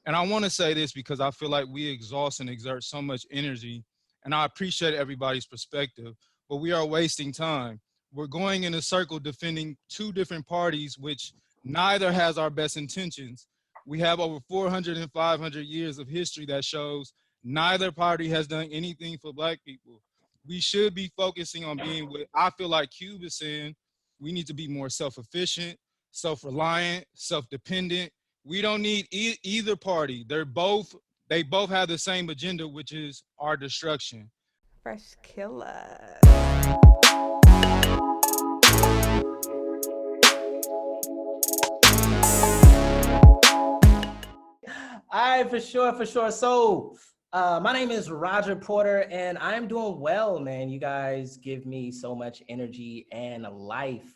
And I want to say this because I feel like we exhaust and exert so much energy, and I appreciate everybody's perspective, but we are wasting time. We're going in a circle defending two different parties, which neither has our best intentions. We have over 400 and 500 years of history that shows neither party has done anything for Black people. We should be focusing on being what I feel like Cube is saying. We need to be more self-efficient, self-reliant, self-dependent. We don't need either party. They both have the same agenda, which is our destruction. Fresh killer. All right, for sure. So, my name is Roger Porter, and I'm doing well, man. You guys give me so much energy and life.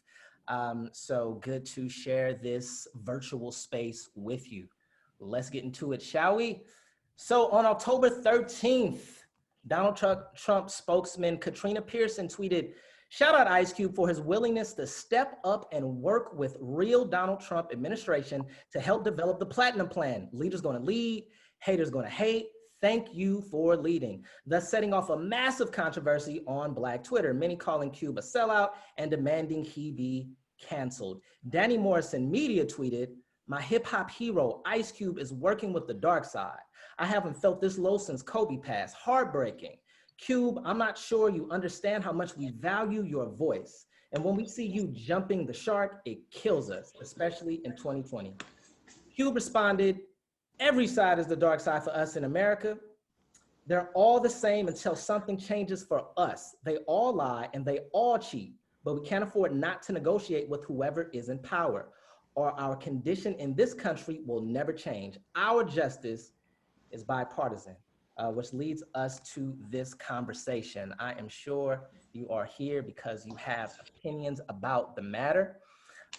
So good to share this virtual space with you. Let's get into it, shall we? So on October 13th, Donald Trump spokesman Katrina Pearson tweeted, "Shout out Ice Cube for his willingness to step up and work with real Donald Trump administration to help develop the Platinum Plan. Leaders gonna lead, haters gonna hate. Thank you for leading," thus setting off a massive controversy on Black Twitter, many calling Cube a sellout and demanding he be canceled. Danny Morrison Media tweeted, "My hip hop hero Ice Cube is working with the dark side. I haven't felt this low since Kobe passed. Heartbreaking. Cube, I'm not sure you understand how much we value your voice. And when we see you jumping the shark, it kills us, especially in 2020. Cube responded, "Every side is the dark side for us in America. They're all the same until something changes for us. They all lie and they all cheat, but we can't afford not to negotiate with whoever is in power, or our condition in this country will never change. Our justice is bipartisan," which leads us to this conversation. I am sure you are here because you have opinions about the matter.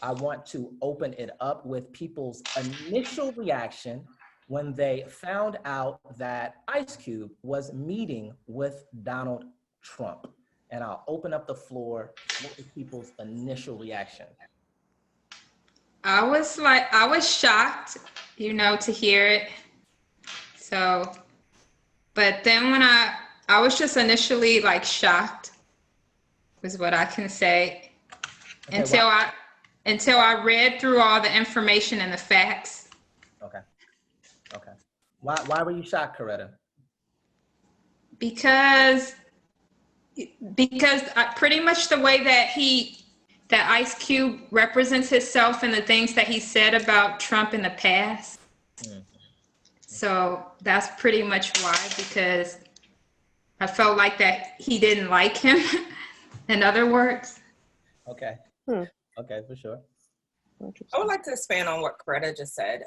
I want to open it up with people's initial reaction when they found out that Ice Cube was meeting with Donald Trump. And I'll open up the floor with people's initial reaction. I was shocked, to hear it. So, but then when I was just initially shocked, is what I can say, okay, until I read through all the information and the facts. Okay. Why were you shocked, Coretta? Because pretty much the way that Ice Cube represents himself and the things that he said about Trump in the past. Mm-hmm. So that's pretty much why, because I felt like that he didn't like him, in other words. Okay. Okay, for sure. I would like to expand on what Coretta just said.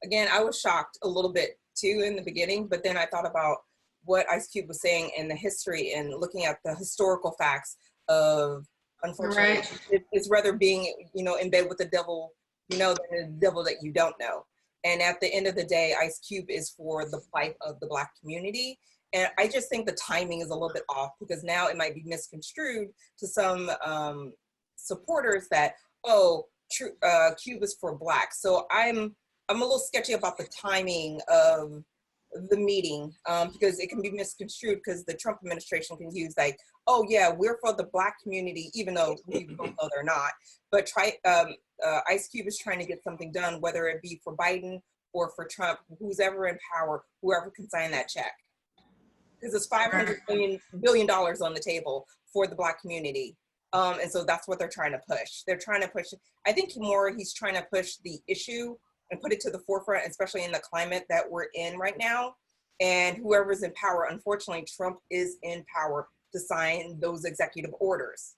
Again, I was shocked a little bit too in the beginning, but then I thought about what Ice Cube was saying in the history and looking at the historical facts of, unfortunately, right, it's rather being, in bed with the devil, than the devil that you don't know. And at the end of the day, Ice Cube is for the plight of the Black community. And I just think the timing is a little bit off, because now it might be misconstrued to some supporters that, Cube is for Black. So I'm a little sketchy about the timing of the meeting, because it can be misconstrued, because the Trump administration can use we're for the Black community, even though we don't know they're not. But Ice Cube is trying to get something done, whether it be for Biden or for Trump, who's ever in power, whoever can sign that check. Because it's $500 billion on the table for the Black community. And so that's what they're trying to push. I think he's trying to push the issue and put it to the forefront, especially in the climate that we're in right now. And whoever's in power, unfortunately, Trump is in power to sign those executive orders,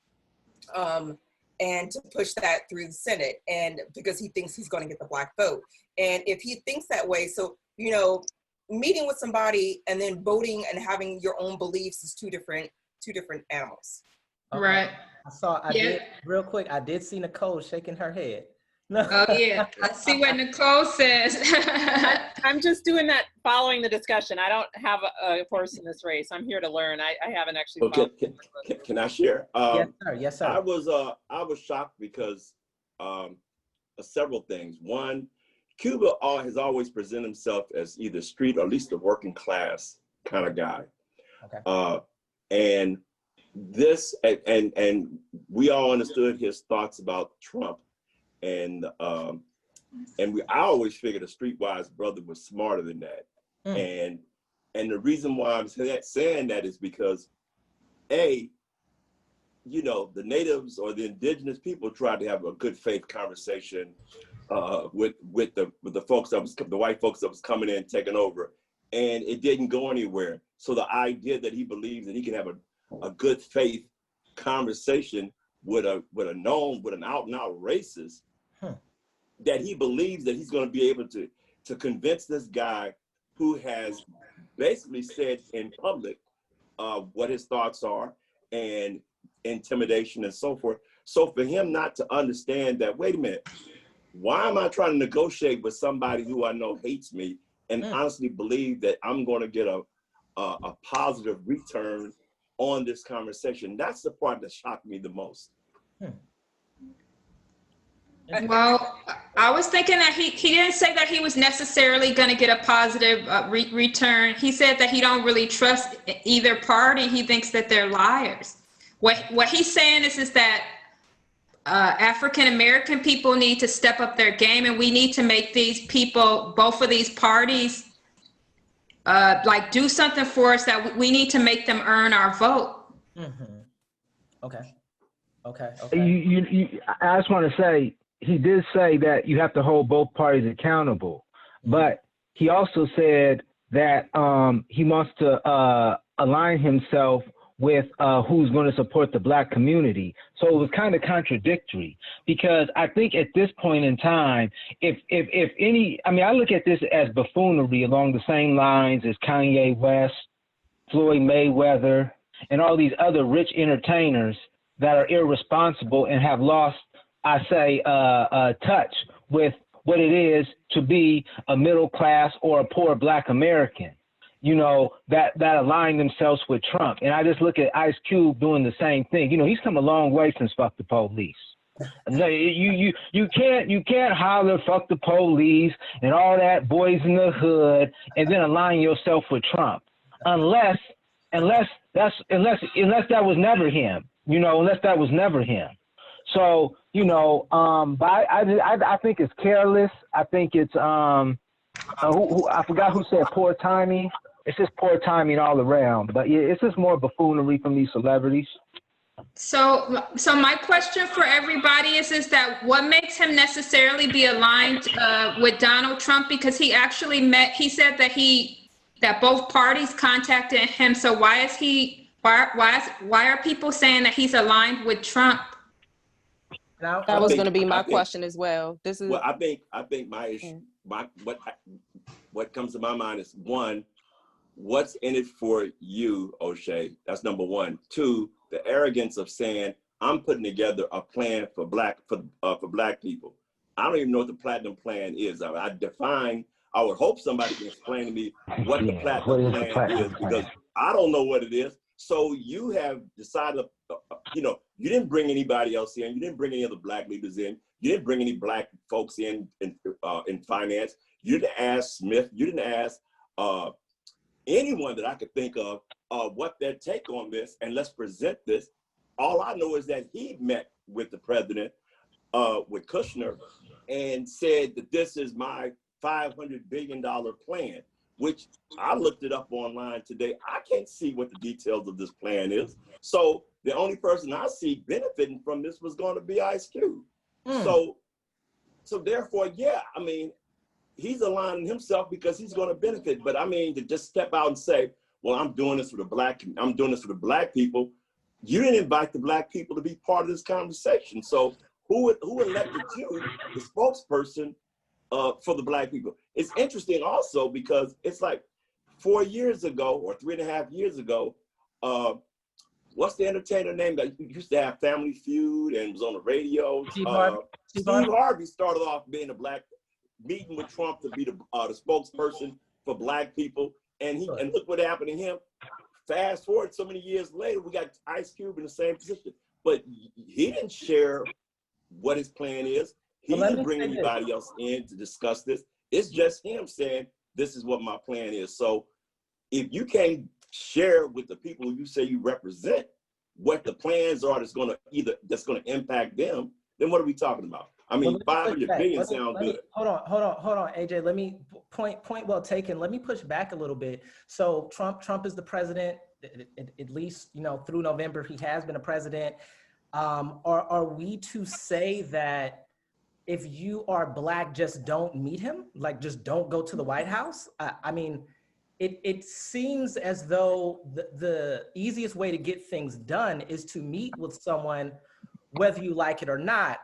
and to push that through the Senate, and because he thinks he's going to get the Black vote. And if he thinks that way, so, meeting with somebody and then voting and having your own beliefs is two different animals. Okay. Right. I did see Nicole shaking her head. No. Oh yeah, let's see what Nicole says. I'm just doing that, following the discussion. I don't have a horse in this race. I'm here to learn. I haven't actually. Okay, can I share? Yes, sir. I was shocked because of several things. One, Cuba has always presented himself as either street or at least a working class kind of guy. Okay. And this, and we all understood his thoughts about Trump. And I always figured a streetwise brother was smarter than that. And the reason why I'm saying that is because, you know, the natives or the indigenous people tried to have a good faith conversation with the folks that was, the white folks that was coming in taking over, and it didn't go anywhere. So the idea that he believes that he can have a good faith conversation with an out and out racist, that he believes that he's going to be able to convince this guy who has basically said in public what his thoughts are and intimidation and so forth. So for him not to understand that, wait a minute, why am I trying to negotiate with somebody who I know hates me and honestly believe that I'm going to get a positive return on this conversation? That's the part that shocked me the most. Well, I was thinking that he didn't say that he was necessarily going to get a positive return. He said that he don't really trust either party. He thinks that they're liars. What he's saying is that African American people need to step up their game, and we need to make these people, both of these parties, like do something for us, that we need to make them earn our vote. Okay. I just want to say, he did say that you have to hold both parties accountable, but he also said that he wants to align himself with who's going to support the Black community. So it was kind of contradictory, because I think at this point in time, if any, I mean, I look at this as buffoonery along the same lines as Kanye West, Floyd Mayweather, and all these other rich entertainers that are irresponsible and have lost, I say, touch with what it is to be a middle class or a poor Black American, you know, that align themselves with Trump. And I just look at Ice Cube doing the same thing. You know, he's come a long way since fuck the police. You can't holler fuck the police and all that, boys in the hood, and then align yourself with Trump, unless that was never him. You know, unless that was never him. So, you know, but I think it's careless. I think it's I forgot who said poor timing. It's just poor timing all around. But yeah, it's just more buffoonery from these celebrities. So my question for everybody is that what makes him necessarily be aligned with Donald Trump? Because he actually he said that both parties contacted him. So why are people saying that he's aligned with Trump? That was going to be my question as well. This is well. I think my issue, what comes to my mind is, one, what's in it for you, O'Shea? That's number one. Two, the arrogance of saying I'm putting together a plan for black people. I don't even know what the platinum plan is. I would hope somebody can explain to me what the platinum plan is, because I don't know what it is. So you have decided, you know, you didn't bring anybody else in. You didn't bring any other Black leaders in. You didn't bring any Black folks in finance. You didn't ask Smith. You didn't ask anyone that I could think of what their take on this, and let's present this. All I know is that he met with the president, with Kushner, and said that this is my $500 billion plan, which I looked it up online today. I can't see what the details of this plan is. So the only person I see benefiting from this was going to be Ice Cube. So therefore, yeah, I mean, he's aligning himself because he's going to benefit. But I mean, to just step out and say, well, I'm doing this for the Black people. You didn't invite the Black people to be part of this conversation. So who elected you, the spokesperson for the Black people? It's interesting also because it's like 4 years ago or 3.5 years ago, what's the entertainer name that used to have Family Feud and was on the radio? Steve Harvey started off being a Black, meeting with Trump to be the spokesperson for Black people, and look what happened to him. Fast forward so many years later, we got Ice Cube in the same position, but he didn't share what his plan is. He didn't bring anybody else in to discuss this. It's just him saying, this is what my plan is. So if you can't share with the people you say you represent what the plans are that's going to impact them, then what are we talking about? I mean, 500 billion sound good. Hold on, AJ. Let me point well taken. Let me push back a little bit. So Trump is the president, at least, you know, through November, he has been a president. Are we to say that if you are Black, just don't meet him? Like, just don't go to the White House? I mean, it seems as though the easiest way to get things done is to meet with someone, whether you like it or not.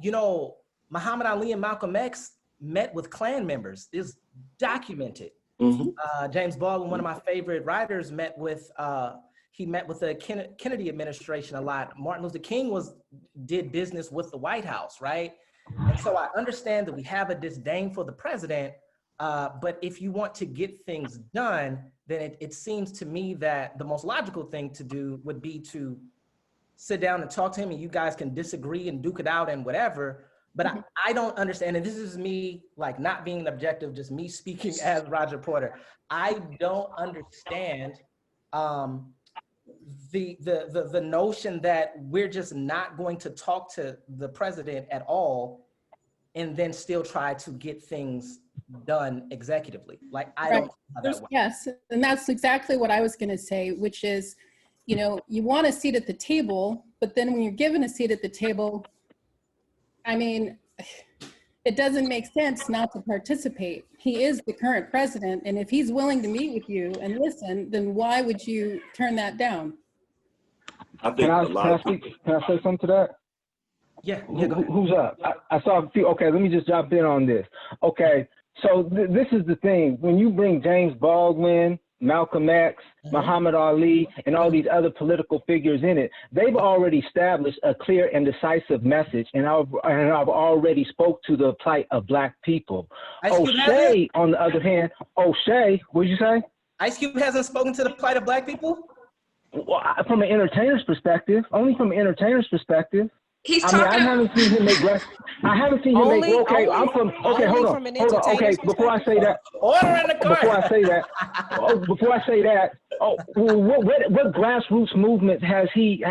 You know, Muhammad Ali and Malcolm X met with Klan members. It's documented. James Baldwin, one of my favorite writers, met with the Kennedy administration a lot. Martin Luther King did business with the White House, right? And so I understand that we have a disdain for the president, but if you want to get things done, then it seems to me that the most logical thing to do would be to sit down and talk to him, and you guys can disagree and duke it out and whatever. But I don't understand, and this is me like not being objective, just me speaking as Roger Porter. I don't understand the notion that we're just not going to talk to the president at all and then still try to get things done executively. Like, I don't know how that works. Yes, and that's exactly what I was going to say, which is, you know, you want a seat at the table, but then when you're given a seat at the table, I mean, it doesn't make sense not to participate. He is the current president, and if he's willing to meet with you and listen, then why would you turn that down? I think can I say something to that? Yeah, go ahead. Who's up? I saw a few. Okay, let me just jump in on this. Okay, so this is the thing. When you bring James Baldwin, Malcolm X, Muhammad Ali, and all these other political figures in it, they've already established a clear and decisive message, and I've already spoke to the plight of Black people. O'Shea, on the other hand, O'Shea, what did you say? Ice Cube hasn't spoken to the plight of Black people? Well, from an entertainer's perspective, only from an entertainer's perspective. He's I mean, I haven't seen him make I haven't seen him make. Okay, I'm from. Okay, hold on. Okay, before I say that. Order in the court. Before I say that. Oh, what grassroots movement has he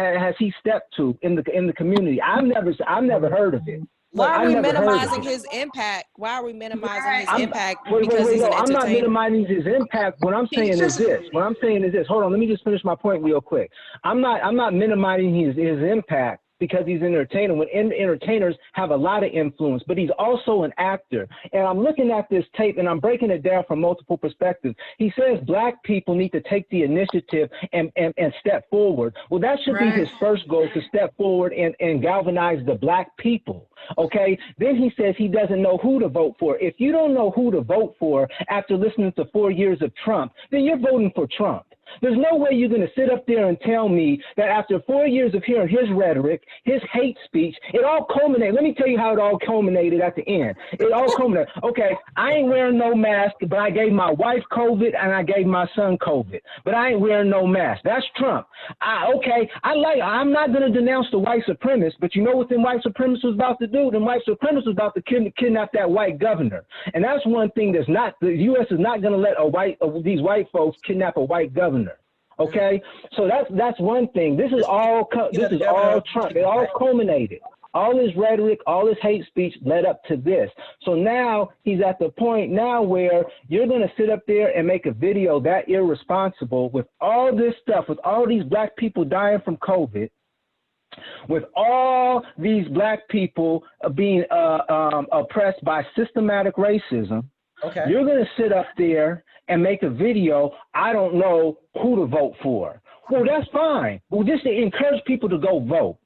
stepped to in the community? I've never heard of it. Why are we minimizing his impact? Why are we minimizing his impact? Because he's an entertainer. I'm not minimizing his impact. What I'm saying is this. Hold on, let me just finish my point real quick. I'm not minimizing his impact because he's an entertainer. When entertainers have a lot of influence, but he's also an actor. And I'm looking at this tape and I'm breaking it down from multiple perspectives. He says Black people need to take the initiative and step forward. Well, that should be his first goal, to step forward and galvanize the Black people. Okay. Then he says he doesn't know who to vote for. If you don't know who to vote for after listening to 4 years of Trump, then you're voting for Trump. There's no way you're going to sit up there and tell me that after 4 years of hearing his rhetoric, his hate speech, it all culminated. Let me tell you how it all culminated at the end. It all culminated. Okay, I ain't wearing no mask, but I gave my wife COVID and I gave my son COVID, but I ain't wearing no mask. That's Trump. I'm not going to denounce the white supremacists, but you know what them white supremacists was about to do? Them white supremacists was about to kidnap that white governor. And that's one thing the U.S. is not going to let these white folks kidnap a white governor. Okay, so that's one thing. This is all Trump. It all culminated. All his rhetoric, all his hate speech led up to this. So now he's at the point now where you're going to sit up there and make a video that irresponsible with all this stuff, with all these Black people dying from COVID, with all these Black people being oppressed by systematic racism. Okay. You're going to sit up there and make a video, I don't know who to vote for. Well, that's fine. Well, just encourage people to go vote.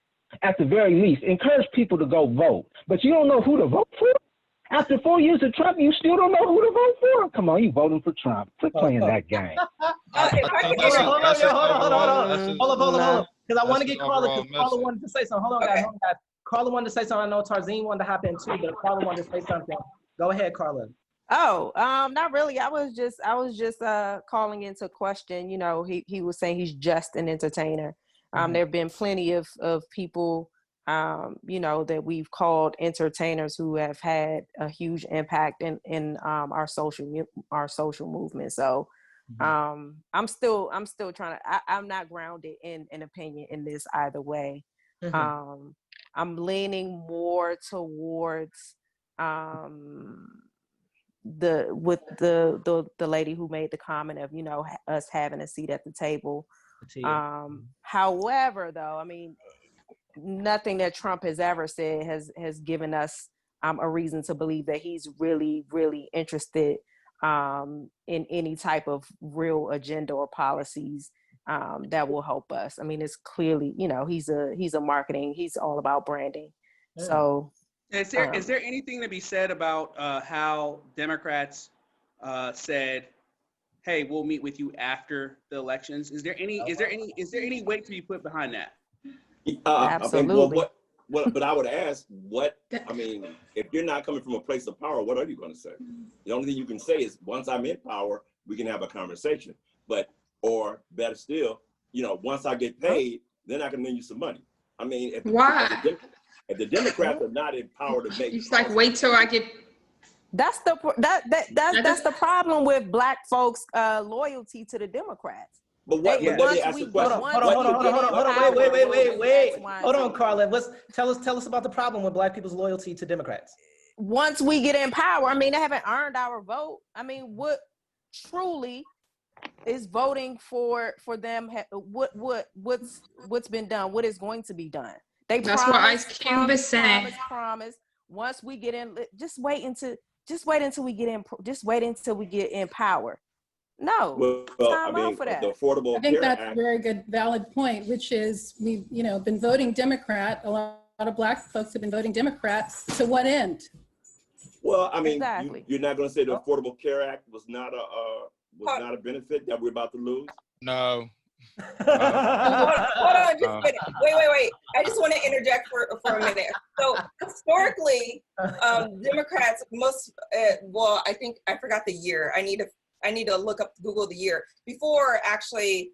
At the very least, encourage people to go vote. But you don't know who to vote for? After 4 years of Trump, you still don't know who to vote for? Come on, you voting for Trump. Quit playing that game. Hold on. Because I want to get Carla, because Carla wanted to say something. Hold on, guys. Carla wanted to say something. I know Tarzine wanted to hop in too, but Carla wanted to say something. Go ahead, Carla. Oh, not really. I was just calling into question, he was saying he's just an entertainer. There have been plenty of people you know, that we've called entertainers who have had a huge impact in our social movement. So I'm still trying to, I'm not grounded in an opinion in this either way. I'm leaning more towards the lady who made the comment of, you know, us having a seat at the table. However, though, I mean, nothing that Trump has ever said has given us a reason to believe that he's really, really interested in any type of real agenda or policies that will help us. I mean, it's clearly, you know, he's a marketing, he's all about branding. So is there anything to be said about how Democrats said, hey, we'll meet with you after the elections? Is there any weight to be put behind that? Absolutely. But I would ask, I mean, if you're not coming from a place of power, what are you going to say? The only thing you can say is, once I'm in power, we can have a conversation. Or better still, you know, once I get paid, then I can lend you some money. I mean, if the Democrats are not in power to make, it's like, wait till I get. That's the problem with Black folks' loyalty to the Democrats. But let me ask you a question. Hold on, wait. Hold on, Carla. Tell us about the problem with Black people's loyalty to Democrats. Once we get in power, I mean, they haven't earned our vote. I mean, what truly is voting for them? What's been done? What is going to be done? That's what Ice Cube is saying. Promise. Once we get in, just wait until we get in. Just wait until we get in power. No, time out for that. The Affordable I think Care that's Act, a very good, valid point, which is we've, you know, been voting Democrat. A lot of Black folks have been voting Democrats. To what end? Well, I mean, Exactly. you're not going to say the Affordable Care Act was not a benefit that we're about to lose? No. Hold on, just a minute. Wait. I just want to interject for a minute. So historically, Democrats, I think I forgot the year. I need to look up, Google the year. Before, actually,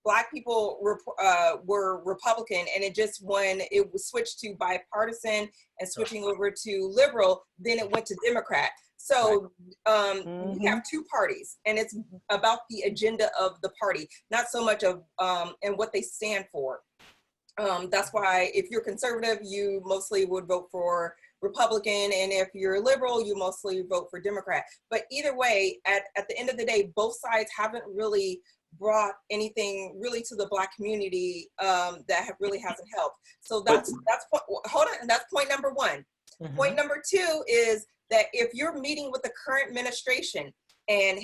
Black people were Republican, and when it was switched to bipartisan and switching over to liberal, then it went to Democrat. So we have two parties, and it's about the agenda of the party, not so much of and what they stand for. That's why if you're conservative, you mostly would vote for Republican, and if you're liberal, you mostly vote for Democrat. But either way, at the end of the day, both sides haven't really brought anything really to the Black community that really hasn't helped. So that's point number one. Point number two is that if you're meeting with the current administration and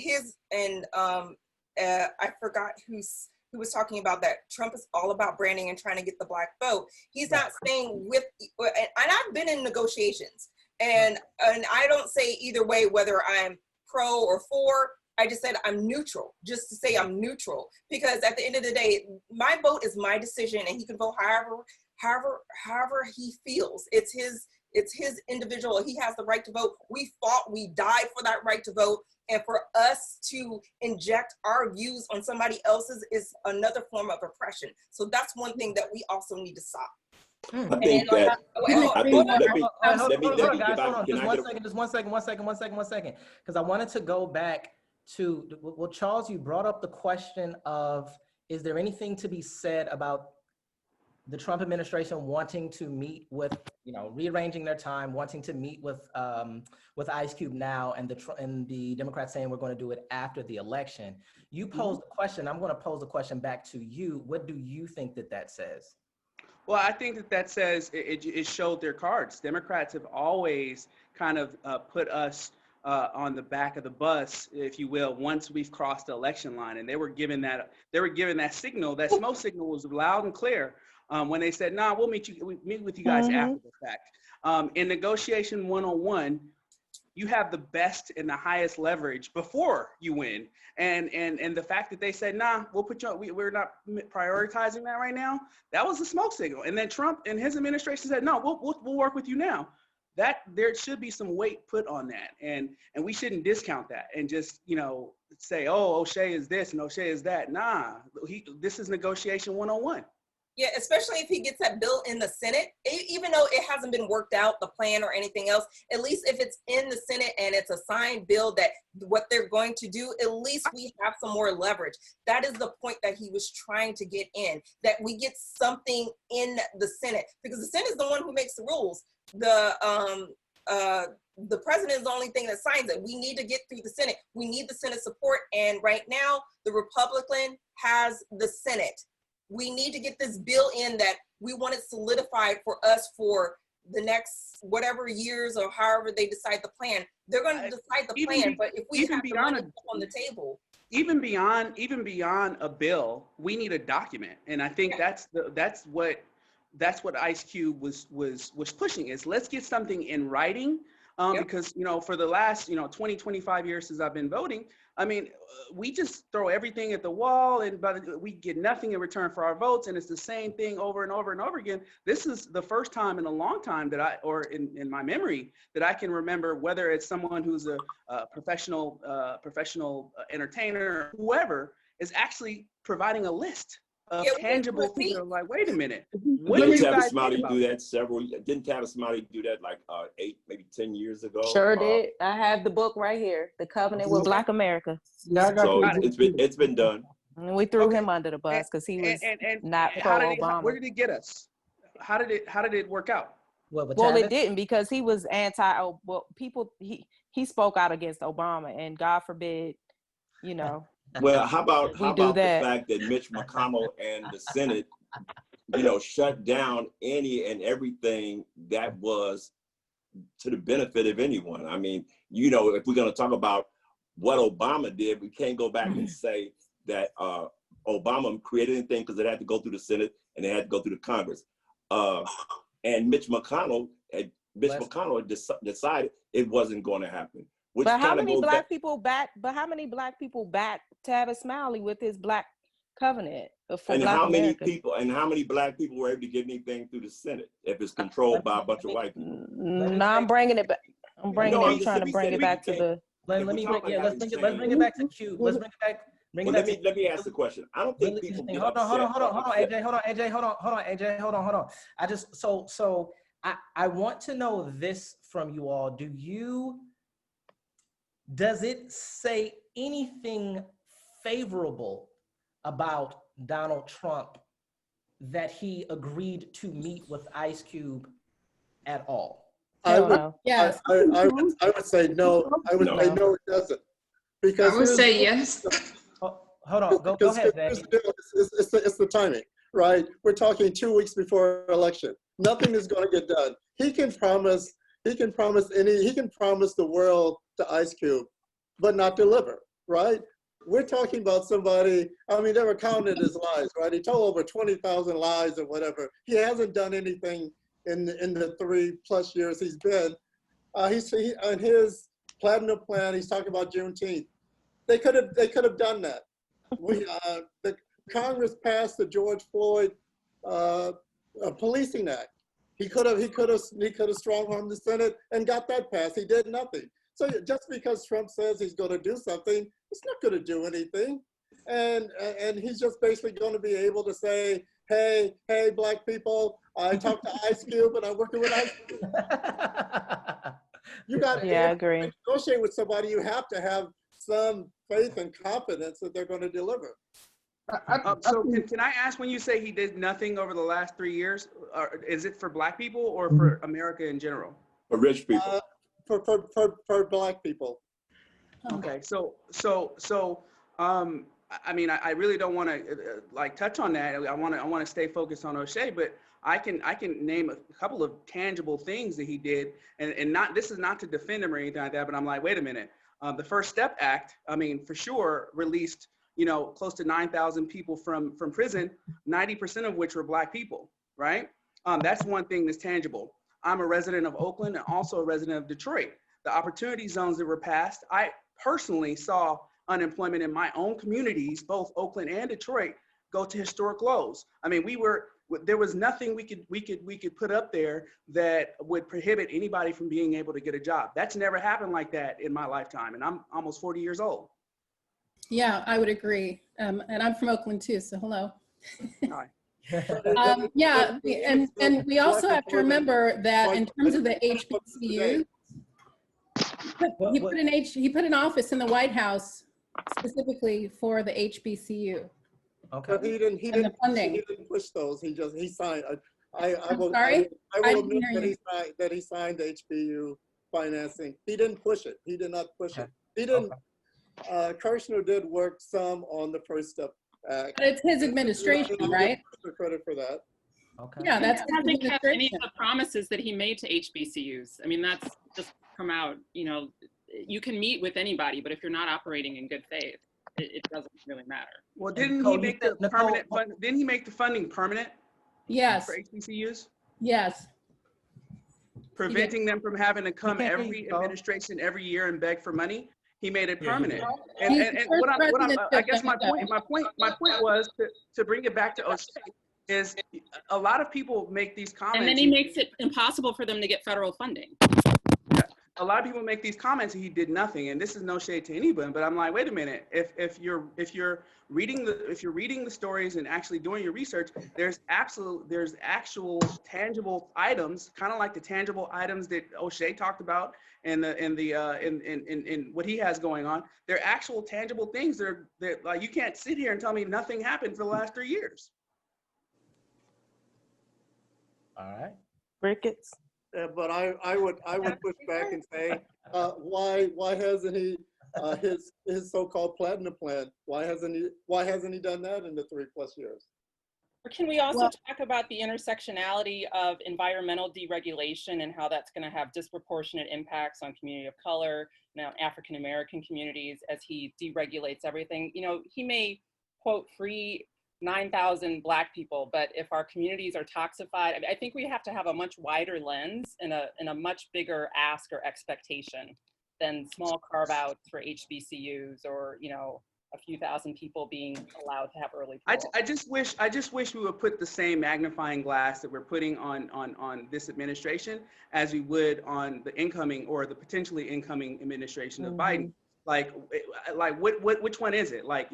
I forgot who was talking about that Trump is all about branding and trying to get the Black vote. He's not saying and I've been in negotiations, and I don't say either way whether I'm pro or for. I just said I'm neutral, just to say I'm neutral, because at the end of the day, my vote is my decision, and he can vote however he feels. It's his individual. He has the right to vote. We died for that right to vote. And for us to inject our views on somebody else's is another form of oppression. So that's one thing that we also need to stop. I think that. Just one second. Because I wanted to go back to, well, Charles, you brought up the question of, is there anything to be said about the Trump administration wanting to meet with, you know, rearranging their time, wanting to meet with Ice Cube now, and the Democrats saying we're going to do it after the election. You posed the question. I'm going to pose a question back to you. What do you think that says? Well, I think that says it showed their cards. Democrats have always kind of put us on the back of the bus, if you will, once we've crossed the election line, and they were given that signal. That smoke signal was loud and clear. When they said, "Nah, we'll meet with you guys after the fact." In negotiation 101, you have the best and the highest leverage before you win, and the fact that they said, "Nah, we'll put you on, we're not prioritizing that right now," that was the smoke signal. And then Trump and his administration said, "No, we'll work with you now." That there should be some weight put on that, and we shouldn't discount that and just, you know, say, "Oh, O'Shea is this and O'Shea is that." Nah, this is negotiation 101. Yeah, especially if he gets that bill in the Senate, even though it hasn't been worked out, the plan or anything else, at least if it's in the Senate and it's a signed bill that what they're going to do, at least we have some more leverage. That is the point that he was trying to get in, that we get something in the Senate, because the Senate is the one who makes the rules. The president is the only thing that signs it. We need to get through the Senate. We need the Senate support. And right now, the Republican has the Senate. We need to get this bill in that we want it solidified for us for the next whatever years or however they decide the plan. They're going to decide the plan, but if we have the money on the table. Even beyond a bill, we need a document. And I think that's what Ice Cube was pushing, is let's get something in writing. Because, for the last, 20, 25 years since I've been voting, I mean, we just throw everything at the wall, but we get nothing in return for our votes. And it's the same thing over and over and over again. This is the first time in a long time that in my memory, that I can remember, whether it's someone who's a professional entertainer, whoever, is actually providing a list of tangible things. I'm like, wait a minute. Didn't Tavis Smiley do that Didn't Tavis Smiley do that like 8, maybe 10 years ago? Sure did. I have the book right here, The Covenant with Black America. So it's been done. And we threw him under the bus because he was not pro-Obama. Where did it get us? How did it work out? Well, it didn't, because he was he spoke out against Obama, and God forbid, Well, how about the that. fact that Mitch McConnell and the Senate, shut down any and everything that was to the benefit of anyone? I mean, if we're going to talk about what Obama did, we can't go back and say that Obama created anything, because it had to go through the Senate and it had to go through the Congress. And Mitch McConnell decided it wasn't going to happen. But how many black people backed Tavis Smiley with his black covenant for and Black how many America? how many black people were able to get anything through the Senate if it's controlled by a bunch of white people? No, I'm bringing it back. I'm trying to bring it back to the. Let's bring it back to Q. Let's bring it back. Let me ask the question. I don't think people get upset. Hold on, AJ. Hold on. I want to know this from you all. Does it say anything favorable about Donald Trump that he agreed to meet with Ice Cube at all? I would say no. I would say no, it doesn't. Because I would say yes. Hold on, go ahead, Dave. It's the timing, right? We're talking 2 weeks before election. Nothing is going to get done. He can promise the world to Ice Cube, but not deliver, right? We're talking about somebody, they were counting his lies, right? He told over 20,000 lies or whatever. He hasn't done anything in the 3+ years he's been. He on his platinum plan, he's talking about Juneteenth. They could have done that. The Congress passed the George Floyd Policing Act. He could have strong-armed the Senate and got that passed. He did nothing. So just because Trump says he's going to do something, he's not going to do anything. And he's just basically going to be able to say, hey, black people, I talked to Ice Cube and I'm working with Ice Cube. I agree. To negotiate with somebody, you have to have some faith and confidence that they're going to deliver. So can I ask, when you say he did nothing over the last 3 years, is it for black people or for America in general? For rich people. For black people. Okay, I really don't want to touch on that. I want to stay focused on O'Shea, but I can name a couple of tangible things that he did, and this is not to defend him or anything like that, but I'm like, wait a minute. The First Step Act, for sure, released close to 9,000 people from prison, 90% of which were black people, right? That's one thing that's tangible. I'm a resident of Oakland and also a resident of Detroit. The opportunity zones that were passed, I personally saw unemployment in my own communities, both Oakland and Detroit, go to historic lows. There was nothing we could put up there that would prohibit anybody from being able to get a job. That's never happened like that in my lifetime, and I'm almost 40 years old. Yeah, I would agree. And I'm from Oakland too, so hello. Hi. Yeah, and we also have to remember that in terms of the HBCU, he put an office in the White House specifically for the HBCU. Okay. But he didn't push those. He signed. I will admit that he signed the HBU financing. He didn't push it. He did not push it. He didn't. Kirshner did work some on the First Step Act. But it's his administration, right? Credit for that. Okay. Yeah, that's his hasn't kept any administration. of the promises that he made to HBCUs. I mean, that's just come out, you know, you can meet with anybody, but if you're not operating in good faith, it doesn't really matter. Well, didn't he make the permanent fund? Didn't he make the funding permanent? Yes. For HBCUs? Yes. Preventing them from having to come every administration every year and beg for money. He made it permanent. And I guess my point was to bring it back to O'Shea is a lot of people make these comments. And then he makes it impossible for them to get federal funding. A lot of people make these comments and he did nothing. And this is no shade to anyone, but I'm like, wait a minute. If you're reading the stories and actually doing your research, there's actual tangible items, kind of like the tangible items that O'Shea talked about in what he has going on. They're actual tangible things that like you can't sit here and tell me nothing happened for the last 3 years. All right. Crickets. Yeah, but I would push back and say, why hasn't he his so-called platinum plan? Why hasn't he done that in the 3+ years? Or can we also talk about the intersectionality of environmental deregulation and how that's going to have disproportionate impacts on community of color, now African American communities as he deregulates everything? You know, he may quote free 9,000 Black people, but if our communities are toxified, I think we have to have a much wider lens and a much bigger ask or expectation than small carve outs for HBCUs or, you know, a few thousand people being allowed to have early parole. I just wish we would put the same magnifying glass that we're putting on this administration as we would on the incoming or the potentially incoming administration of Biden. Like which one is it? Like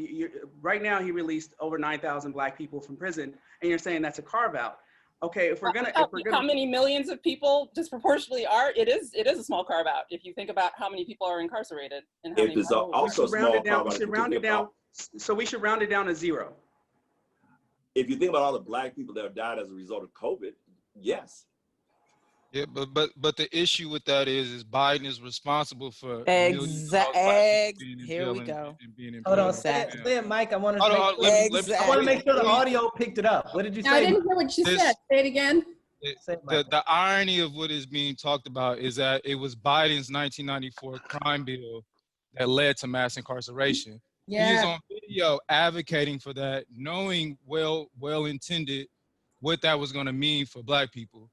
right now he released over 9,000 Black people from prison, and you're saying that's a carve out. Okay, if we're gonna how many millions of people disproportionately are, it is a small carve out if you think about how many people are incarcerated and how many we should round it down. So we should round it down to 0. If you think about all the Black people that have died as a result of COVID, yes. Yeah, but the issue with that is Biden is responsible for exactly. Here we go. Hold on, say it, Mike. I want to make sure the audio picked it up. What did you say? I didn't hear what you said. Say it again. The irony of what is being talked about is that it was Biden's 1994 crime bill that led to mass incarceration. Yeah. He is on video advocating for that, knowing well intended what that was going to mean for Black people.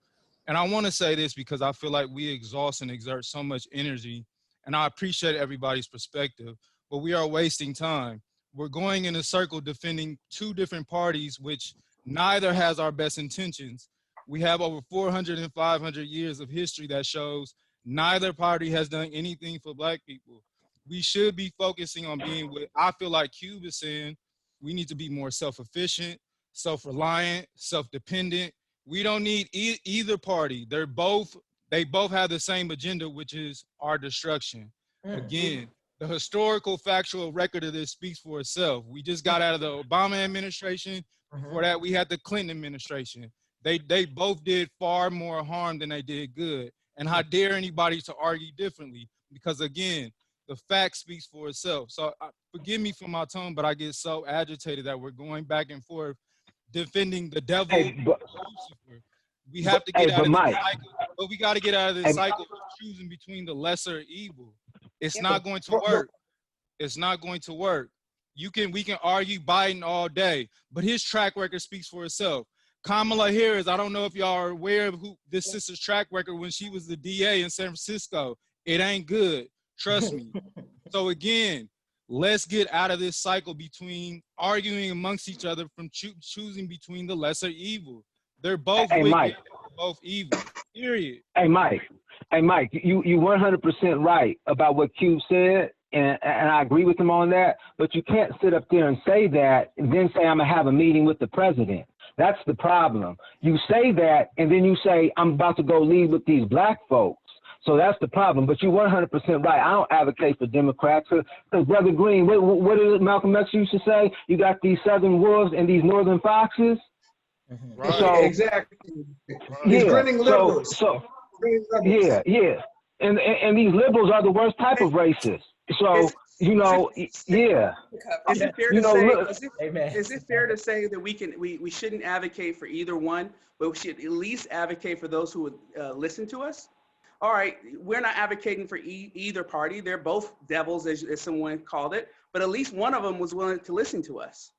And I want to say this because I feel like we exhaust and exert so much energy, and I appreciate everybody's perspective, but we are wasting time. We're going in a circle defending 2 different parties, which neither has our best intentions. We have over 400 and 500 years of history that shows neither party has done anything for Black people. We should be focusing on being what I feel like Cube is saying. We need to be more self-efficient, self-reliant, self-dependent. We don't need either party. They both have the same agenda, which is our destruction. Again, the historical factual record of this speaks for itself. We just got out of the Obama administration. Before that, we had the Clinton administration. They both did far more harm than they did good. And how dare anybody to argue differently? Because again, the fact speaks for itself. So forgive me for my tone, but I get so agitated that we're going back and forth defending the devil. Lucifer. We have to get out of this cycle, but we got to get out of this cycle of choosing between the lesser evil. It's not going to work. It's not going to work. We can argue Biden all day, but his track record speaks for itself. Kamala Harris, I don't know if y'all are aware of this sister's track record when she was the DA in San Francisco. It ain't good. Trust me. So again, let's get out of this cycle between arguing amongst each other from choosing between the lesser evil. They're both wicked, Mike. They're both evil, period. Hey, Mike, you 100% right about what Cube said, and I agree with him on that, but you can't sit up there and say that and then say I'm going to have a meeting with the president. That's the problem. You say that, and then you say, I'm about to go lead with these black folks. So that's the problem. But you're 100% right. I don't advocate for Democrats. Because Brother Greene, what did Malcolm X used to say? You got these southern wolves and these northern foxes. Right. So, exactly. Yeah. These grinning liberals. Yeah. And these liberals are the worst type of racists. So, you know, yeah. Is it fair You to know, say? look, Is it fair to say that we shouldn't advocate for either one, but we should at least advocate for those who would listen to us? All right, we're not advocating for either party. They're both devils, as someone called it, but at least one of them was willing to listen to us.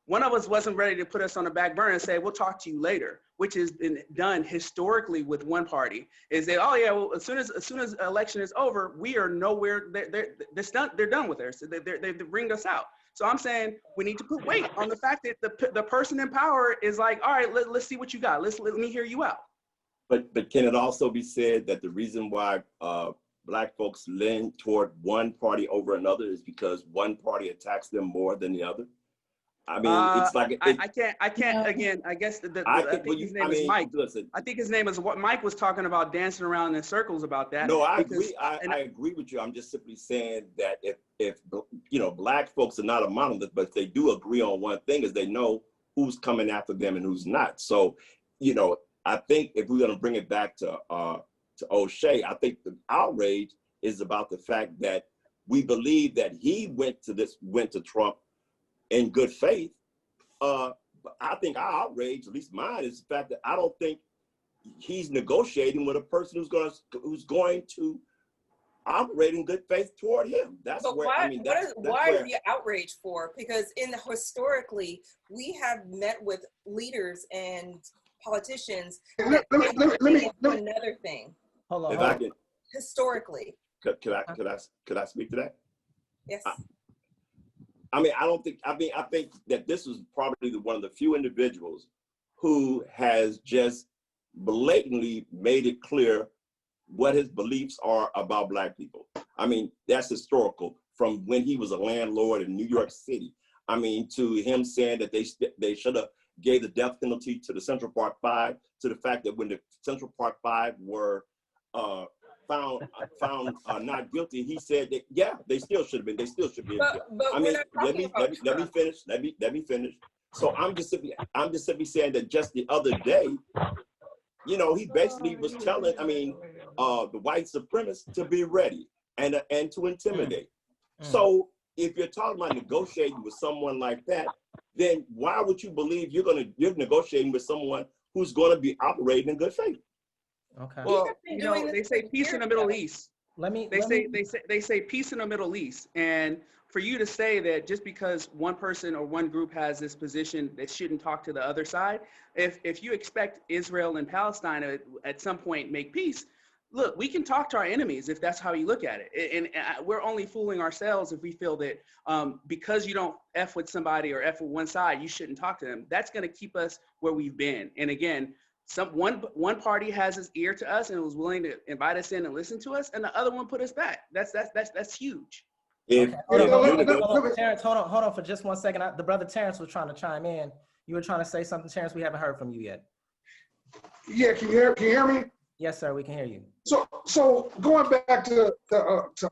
One of us wasn't ready to put us on the back burner and say, we'll talk to you later, which has been done historically with one party. Is that, oh yeah, well, as soon as election is over, we are nowhere, they're done with us. They bring us out. So I'm saying we need to put weight on the fact that the person in power is like, all right, let's see what you got. Let me hear you out. But can it also be said that the reason why Black folks lean toward one party over another is because one party attacks them more than the other? I mean, it's like I can't. Again, I guess I think his name is Mike. Listen, I think his name is what Mike was talking about, dancing around in circles about that. No, I agree. I agree with you. I'm just simply saying that if you know, Black folks are not a monolith, but if they do agree on one thing, is they know who's coming after them and who's not. So, you know, I think if we're going to bring it back to O'Shea, I think the outrage is about the fact that we believe that he went to Trump in good faith. But I think our outrage, at least mine, is the fact that I don't think he's negotiating with a person who's going to operate in good faith toward him. That's but where why, I mean. Why are you outraged for? Because historically, we have met with leaders and politicians. Another thing. Hold on. Historically. Could I speak to that? Yes. I mean, I think that this was probably one of the few individuals who has just blatantly made it clear what his beliefs are about Black people. I mean, that's historical from when he was a landlord in New York City. I mean, to him saying that they should have gave the death penalty to the Central Park Five, to the fact that when the Central Park Five were found not guilty, he said that yeah, they still should have been. They still should be. But I mean, let me finish. Let me finish. So I'm just simply saying that just the other day, you know, he basically was telling, I mean, the white supremacists to be ready and to intimidate. So if you're talking about negotiating with someone like that, then why would you believe you're negotiating with someone who's going to be operating in good faith? Okay. Well, you know, they say peace in the Middle East. They say peace in the Middle East, and for you to say that just because one person or one group has this position, they shouldn't talk to the other side. If you expect Israel and Palestine to at some point make peace, look, we can talk to our enemies if that's how you look at it. And we're only fooling ourselves if we feel that because you don't F with somebody or F with one side, you shouldn't talk to them. That's going to keep us where we've been. And again, one party has his ear to us and was willing to invite us in and listen to us, and the other one put us back. That's huge. Hold on for just 1 second. The brother Terrance was trying to chime in. You were trying to say something, Terrance. We haven't heard from you yet. Yeah, can you hear me? Yes, sir. We can hear you. So going back to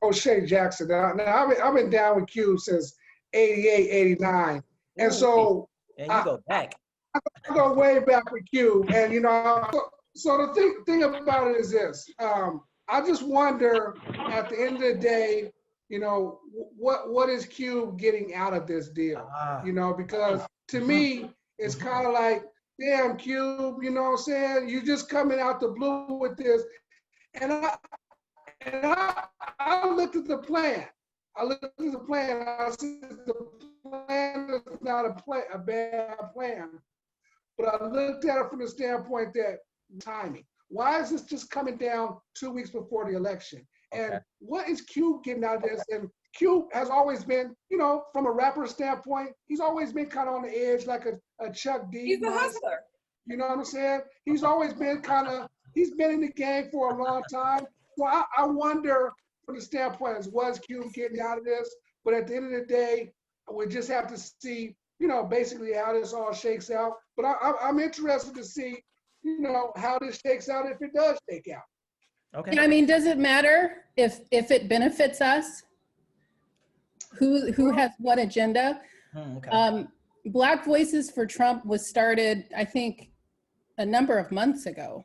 O'Shea Jackson. Now I've been down with Q since '88, '89, and so and you go back. I go way back with Q, and you know. So the thing about it is this. I just wonder at the end of the day, you know, what is Q getting out of this deal? You know, because to me, it's kind of like, damn, Q, you know what I'm saying? You just coming out the blue with this. And I looked at the plan. I said the plan is not a bad plan. But I looked at it from the standpoint that timing. Why is this just coming down 2 weeks before the election? And what is Q getting out of this? And Q has always been, you know, from a rapper standpoint, he's always been kind of on the edge, like a Chuck D. He's a hustler. You know what I'm saying? He's always been he's been in the game for a long time. So I wonder from the standpoint as what is Q getting out of this? But at the end of the day, we just have to see, you know, basically how this all shakes out. But I'm interested to see, you know, how this shakes out if it does shake out. Okay. Yeah, I mean, does it matter if it benefits us? Who has what agenda? Okay. Black Voices for Trump was started, I think, a number of months ago.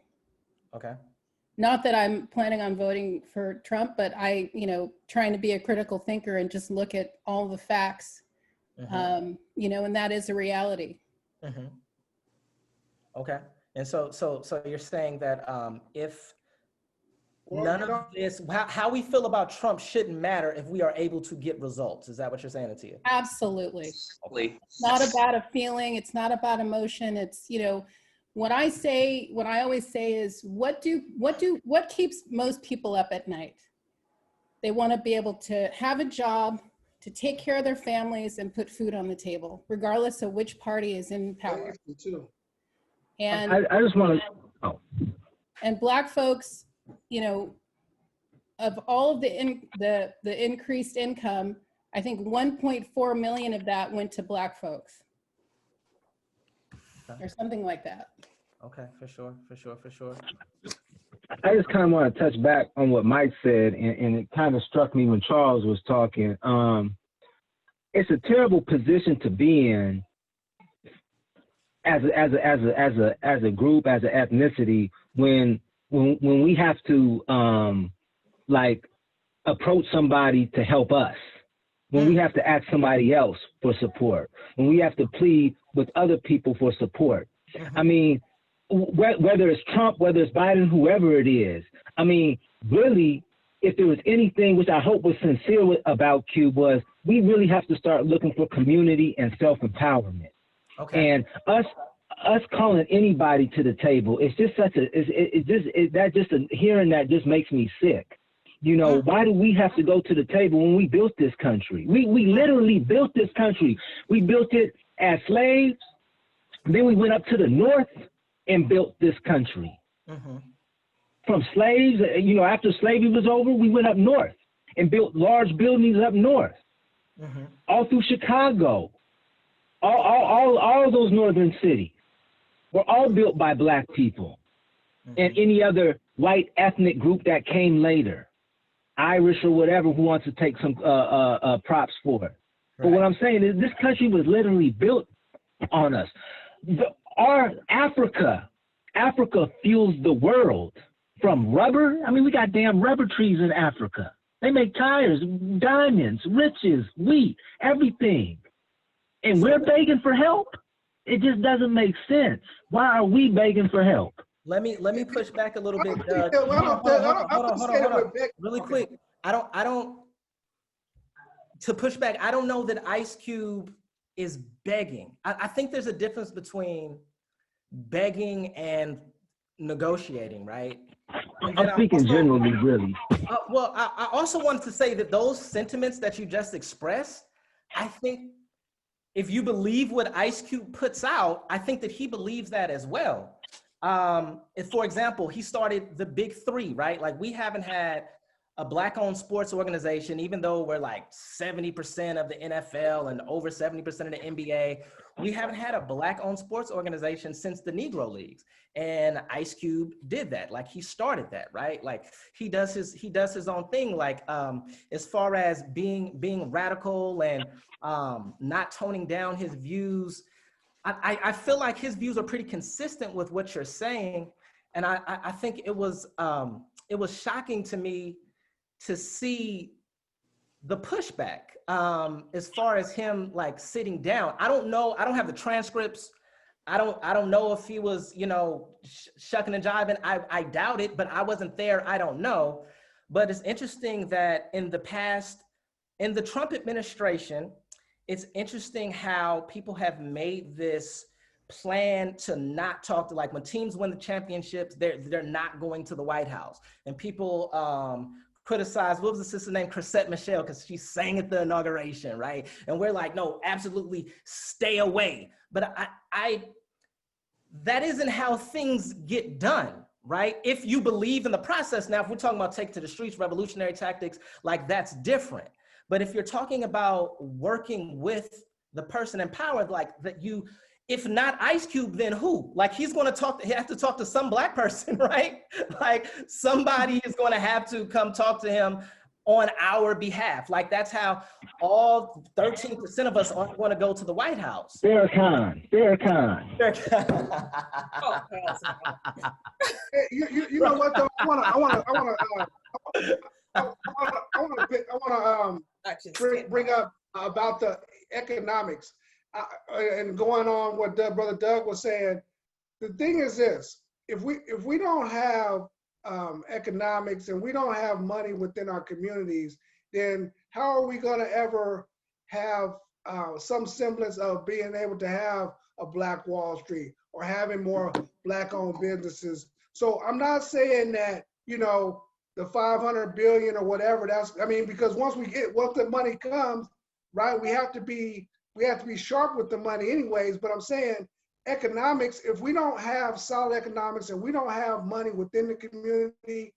Okay. Not that I'm planning on voting for Trump, but I, you know, trying to be a critical thinker and just look at all the facts, you know, and that is a reality. Okay. And so you're saying that if none of this, how we feel about Trump shouldn't matter if we are able to get results. Is that what you're saying, Atiya? Absolutely. Okay. It's not about a feeling. It's not about emotion. It's, you know, what I always say is, what keeps most people up at night? They want to be able to have a job, to take care of their families and put food on the table, regardless of which party is in power. And I just want to, and Black folks, you know, of all of the increased income, I think 1.4 million of that went to Black folks, or something like that. Okay, for sure. I just kind of want to touch back on what Mike said, and it kind of struck me when Charles was talking. It's a terrible position to be in as a group, as an ethnicity, when we have to like approach somebody to help us, when we have to ask somebody else for support, when we have to plead with other people for support. I mean, whether it's Trump, whether it's Biden, whoever it is, I mean, really, if there was anything which I hope was sincere about Cube, was we really have to start looking for community and self-empowerment. Okay. And us calling anybody to the table, it's just such a, hearing that just makes me sick. You know, why do we have to go to the table when we built this country? We literally built this country. We built it as slaves. Then we went up to the north and built this country. From slaves, you know, after slavery was over, we went up north and built large buildings up north, all through Chicago. All those northern cities were all built by Black people and any other white ethnic group that came later, Irish or whatever, who wants to take some props for it. But what I'm saying is this country was literally built on us. Africa fuels the world from rubber. I mean, we got damn rubber trees in Africa. They make tires, diamonds, riches, wheat, everything. And we're begging for help? It just doesn't make sense. Why are we begging for help? Let me push back a little bit, Doug. Hold on. Really quick. To push back, I don't know that Ice Cube is begging. I think there's a difference between begging and negotiating, right? I'm speaking generally, really. Well, I also wanted to say that those sentiments that you just expressed, I think if you believe what Ice Cube puts out, I think that he believes that as well. If, for example, he started the big three, right? Like, we haven't had a Black-owned sports organization, even though we're like 70% of the NFL and over 70% of the NBA. We haven't had a Black-owned sports organization since the Negro Leagues. And Ice Cube did that. Like, he started that, right? Like, he does his own thing. Like, as far as being radical and not toning down his views, I feel like his views are pretty consistent with what you're saying. And I think it was shocking to me to see the pushback as far as him like sitting down. I don't know. I don't have the transcripts. I don't know if he was, you know, shucking and jiving. I doubt it, but I wasn't there. I don't know. But it's interesting that in the past, in the Trump administration, it's interesting how people have made this plan to not talk to, like, when teams win the championships, they're not going to the White House. And people criticize, what was the sister's name? Chrisette Michele, because she sang at the inauguration, right? And we're like, no, absolutely stay away. But that isn't how things get done, right? If you believe in the process. Now, if we're talking about take to the streets, revolutionary tactics, like, that's different. But if you're talking about working with the person in power, like, that if not Ice Cube, then who? Like he's going to he have to talk to some black person, right? Like somebody is going to have to come talk to him on our behalf. Like that's how all 13% of us aren't going to go to the White House. Farrakhan. Oh, You know what though? I want to bring up about the economics and going on what Brother Doug was saying. The thing is this: if we don't have economics and we don't have money within our communities, then how are we going to ever have some semblance of being able to have a Black Wall Street or having more Black-owned businesses? So I'm not saying that, you know, the 500 billion or whatever, because once the money comes, right, we have to be sharp with the money anyways. But I'm saying economics, if we don't have solid economics and we don't have money within the community,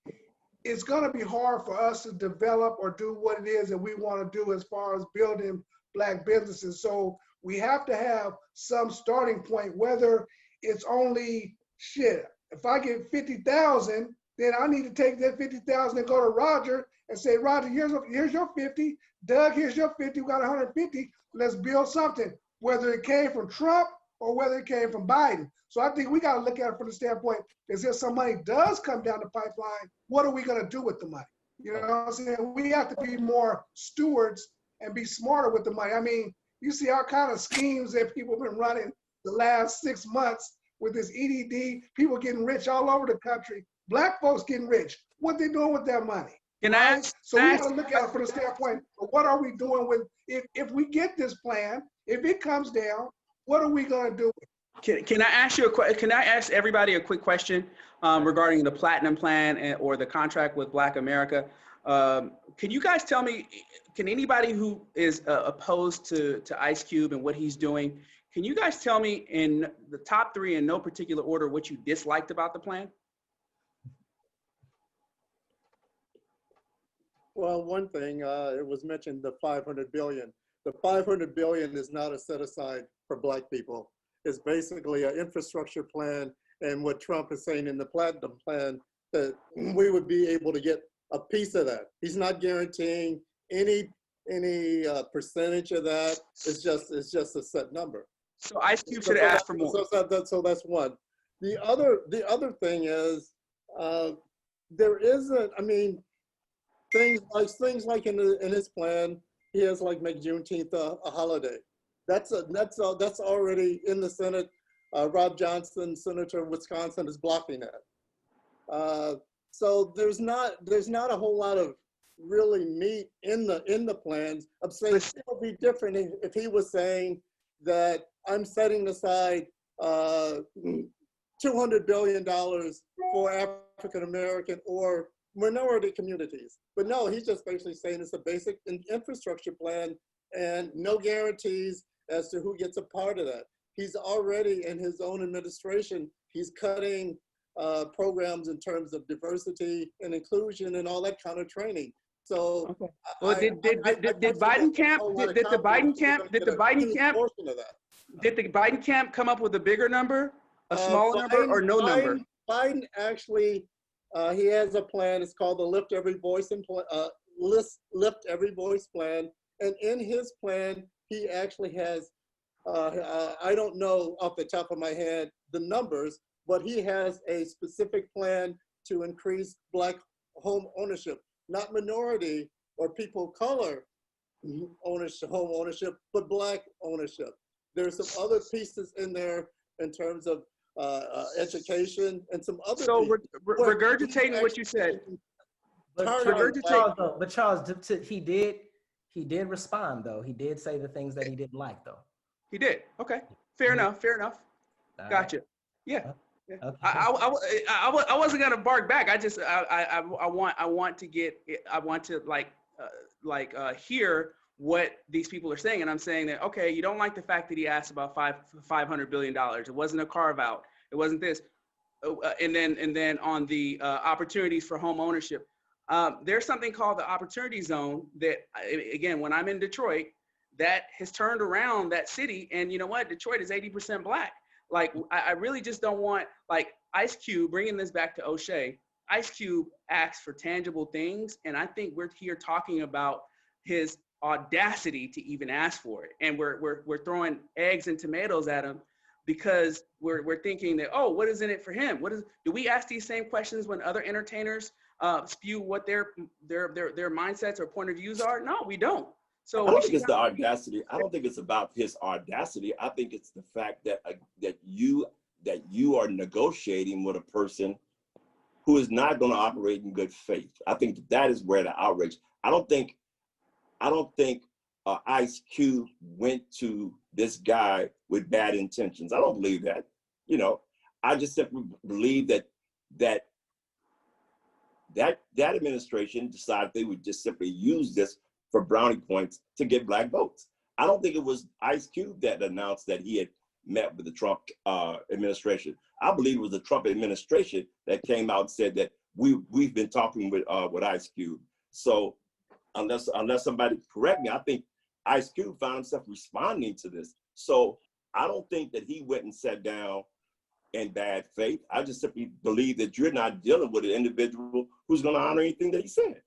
it's going to be hard for us to develop or do what it is that we want to do as far as building Black businesses. So we have to have some starting point, whether it's only if I get 50,000, then I need to take that 50,000 and go to Roger and say, Roger, here's your 50. Doug, here's your 50. We got 150. Let's build something, whether it came from Trump or whether it came from Biden. So I think we got to look at it from the standpoint, is if some money does come down the pipeline, what are we going to do with the money? You know what I'm saying? We have to be more stewards and be smarter with the money. I mean, you see all kind of schemes that people have been running the last 6 months with this EDD, people getting rich all over the country, Black folks getting rich. What they doing with their money? So we got to look at it from the standpoint of what are we doing with, if we get this plan, if it comes down, what are we going to do? Can I ask you can I ask everybody a quick question regarding the Platinum Plan or the contract with Black America? Can you guys tell me, can anybody who is opposed to Ice Cube and what he's doing, can you guys tell me in the top 3 in no particular order what you disliked about the plan? Well, one thing, it was mentioned, the 500 billion. The 500 billion is not a set aside for Black people. It's basically an infrastructure plan, and what Trump is saying in the Platinum Plan, that we would be able to get a piece of that. He's not guaranteeing any percentage of that. It's just a set number. So Ice Cube should have asked for more. So that's one. The other thing is, there isn't. I mean, things like in his plan, he has like make Juneteenth a holiday. That's already in the Senate. Rob Johnson, Senator of Wisconsin, is blocking that. So there's not a whole lot of really meat in the plans. I'm saying it would be different if he was saying that I'm setting aside $200 billion for African American or minority communities. But no, he's just basically saying it's a basic infrastructure plan and no guarantees as to who gets a part of that. He's already, in his own administration, he's cutting programs in terms of diversity and inclusion and all that kind of training. So, okay. Well, did the Biden camp come up with a bigger number, a smaller number, or no number? Biden actually, he has a plan. It's called the Lift Every Voice plan, and in his plan, he actually has. I don't know off the top of my head the numbers, but he has a specific plan to increase Black home ownership, not minority or people of color home ownership, but Black ownership. There's some other pieces in there in terms of education and some other. So regurgitating what you said. But Charles, he did respond though. He did say the things that he didn't like though. He did. Okay. Fair enough. Gotcha. Yeah. Okay. I wasn't gonna bark back. I want to hear what these people are saying, and I'm saying that okay, you don't like the fact that he asked about $500 billion. It wasn't a carve out. It wasn't this. And then on the opportunities for home ownership, there's something called the Opportunity Zone that, again, when I'm in Detroit, that has turned around that city. And you know what? Detroit is 80% Black. Like, I really just don't want, like, Ice Cube, bringing this back to O'Shea, Ice Cube asks for tangible things. And I think we're here talking about his audacity to even ask for it. And we're throwing eggs and tomatoes at him because we're thinking that, oh, what is in it for him? Do we ask these same questions when other entertainers spew what their mindsets or point of views are? No, we don't. So I don't think it's the audacity. I don't think it's about his audacity. I think it's the fact that that you are negotiating with a person who is not going to operate in good faith. I think that is where the outrage. I don't think Ice Cube went to this guy with bad intentions. I don't believe that. You know, I just simply believe that administration decided they would just simply use this for brownie points to get Black votes. I don't think it was Ice Cube that announced that he had met with the Trump administration. I believe it was the Trump administration that came out and said that we've been talking with Ice Cube. So unless somebody correct me, I think Ice Cube found himself responding to this. So I don't think that he went and sat down in bad faith. I just simply believe that you're not dealing with an individual who's going to honor anything that he said.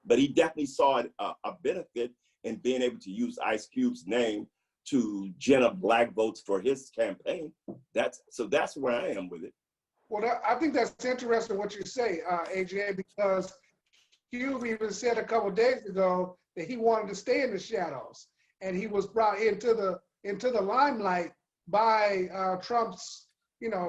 But he definitely saw a benefit in being able to use Ice Cube's name to gin up Black votes for his campaign. That's where I am with it. Well, I think that's interesting what you say, AJ, because Cube even said a couple of days ago that he wanted to stay in the shadows, and he was brought into the limelight by Trump's,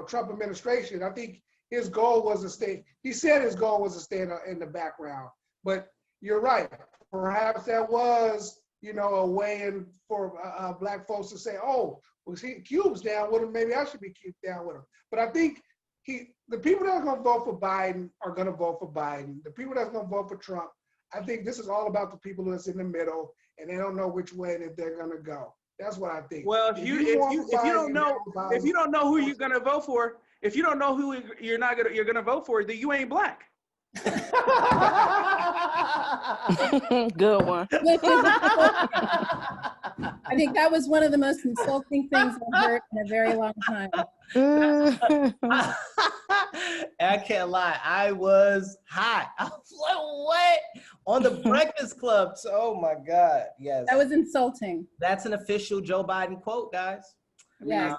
Trump administration. I think his goal was to stay. He said his goal was to stay in the background, but you're right. Perhaps that was, a way in for Black folks to say, "Oh, well, Cube's down with him. Maybe I should be down with him." But I think the people that are going to vote for Biden are going to vote for Biden. The people that's going to vote for Trump, I think this is all about the people that's in the middle, and they don't know which way that they're going to go. That's what I think. Well, if you don't know who you're going to vote for, if you don't know who you're going to vote for, then you ain't Black. Good one. I think that was one of the most insulting things I've heard in a very long time. I can't lie. I was hot. I was like, what? On the Breakfast Club. Oh my God. Yes. That was insulting. That's an official Joe Biden quote, guys. Yes.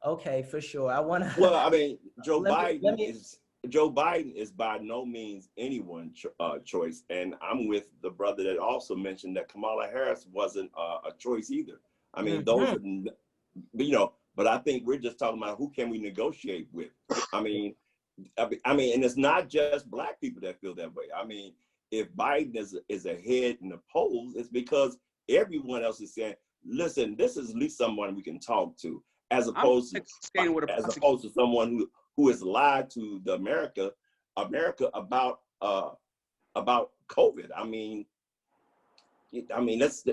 Okay, for sure. I want to. Well, I mean, Joe Biden is by no means anyone's choice. And I'm with the brother that also mentioned that Kamala Harris wasn't a choice either. I mean, those are, but I think we're just talking about who can we negotiate with. I mean, and it's not just Black people that feel that way. I mean, if Biden is ahead in the polls, it's because everyone else is saying, listen, this is at least someone we can talk to, as opposed to someone who has lied to the America about COVID.